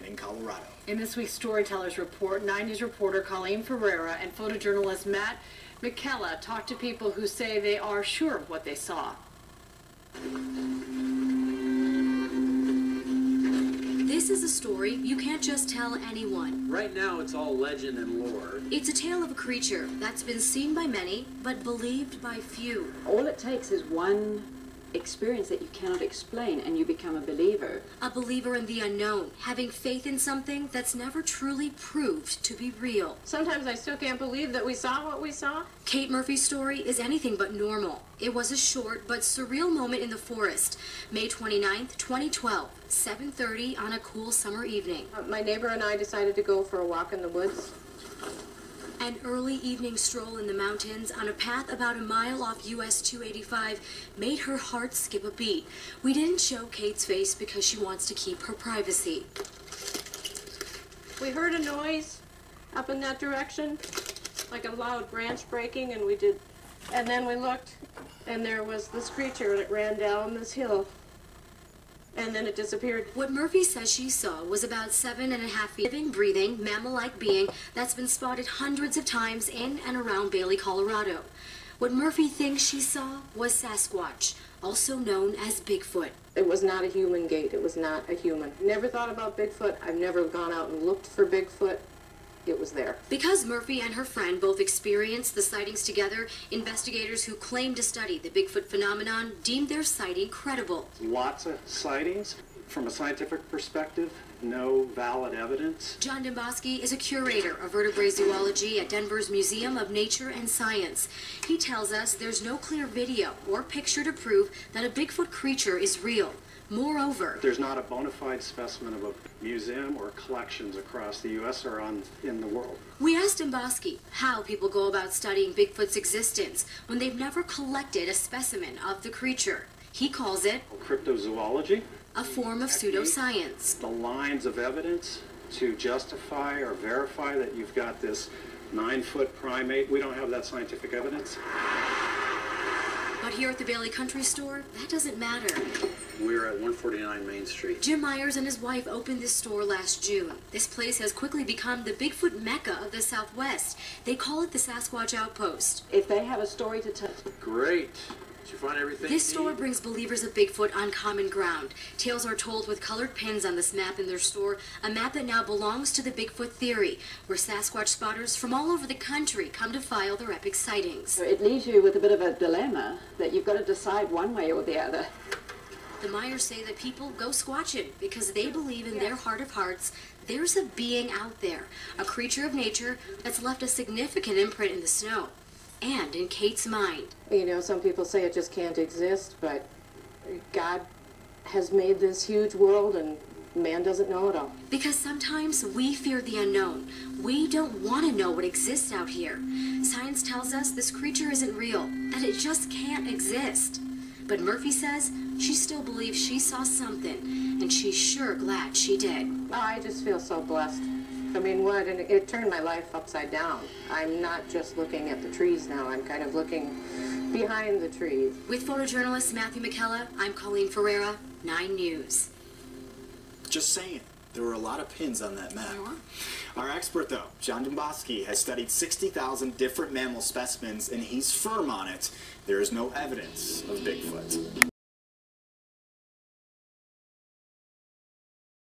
and in Colorado. In this week's Storytellers Report, 9 News reporter Colleen Ferreira and photojournalist Matt McKella talked to people who say they are sure of what they saw. This is a story you can't just tell anyone. Right now it's all legend and lore. It's a tale of a creature that's been seen by many, but believed by few. All it takes is one experience that you cannot explain and you become a believer. A believer in the unknown, having faith in something that's never truly proved to be real. Sometimes I still can't believe that we saw what we saw. Kate Murphy's story is anything but normal. It was a short but surreal moment in the forest. May 29th, 2012, 7:30 on a cool summer evening. My neighbor and I decided to go for a walk in the woods. An early evening stroll in the mountains on a path about a mile off US 285 made her heart skip a beat. We didn't show Kate's face because she wants to keep her privacy. We heard a noise up in that direction, like a loud branch breaking, and then we looked, and there was this creature that ran down this hill. And then it disappeared. What Murphy says she saw was about 7.5 feet, living, breathing, mammal-like being that's been spotted hundreds of times in and around Bailey, Colorado. What Murphy thinks she saw was Sasquatch, also known as Bigfoot. It was not a human gait. It was not a human. Never thought about Bigfoot. I've never gone out and looked for Bigfoot. It was there. Because Murphy and her friend both experienced the sightings together, investigators who claim to study the Bigfoot phenomenon deemed their sighting credible. Lots of sightings. From a scientific perspective, no valid evidence. John Demboski is a curator of vertebrate zoology at Denver's Museum of Nature and Science. He tells us there's no clear video or picture to prove that a Bigfoot creature is real. Moreover, there's not a bona fide specimen of a museum or collections across the U.S. or in the world. We asked Demboski how people go about studying Bigfoot's existence when they've never collected a specimen of the creature. He calls it cryptozoology, a form of pseudoscience. The lines of evidence to justify or verify that you've got this 9-foot primate. We don't have that scientific evidence. But here at the Bailey Country Store, that doesn't matter. We're at 149 Main Street. Jim Myers and his wife opened this store last June. This place has quickly become the Bigfoot mecca of the Southwest. They call it the Sasquatch Outpost. If they have a story to tell... Great. Did you find everything? This store brings believers of Bigfoot on common ground. Tales are told with colored pins on this map in their store, a map that now belongs to the Bigfoot theory, where Sasquatch spotters from all over the country come to file their epic sightings. It leaves you with a bit of a dilemma that you've got to decide one way or the other. The Myers say that people go squatching because they believe in their heart of hearts there's a being out there, a creature of nature that's left a significant imprint in the snow and in Kate's mind. You know, some people say it just can't exist, but God has made this huge world and man doesn't know it all. Because sometimes we fear the unknown. We don't want to know what exists out here. Science tells us this creature isn't real, that it just can't exist. But Murphy says she still believes she saw something, and she's sure glad she did. Oh, I just feel so blessed. I mean, what? And it turned my life upside down. I'm not just looking at the trees now. I'm kind of looking behind the trees. With photojournalist Matthew McKella, I'm Colleen Ferreira, 9 News. Just saying, there were a lot of pins on that map. Our expert, though, John Demboski, has studied 60,000 different mammal specimens, and he's firm on it. There is no evidence of Bigfoot.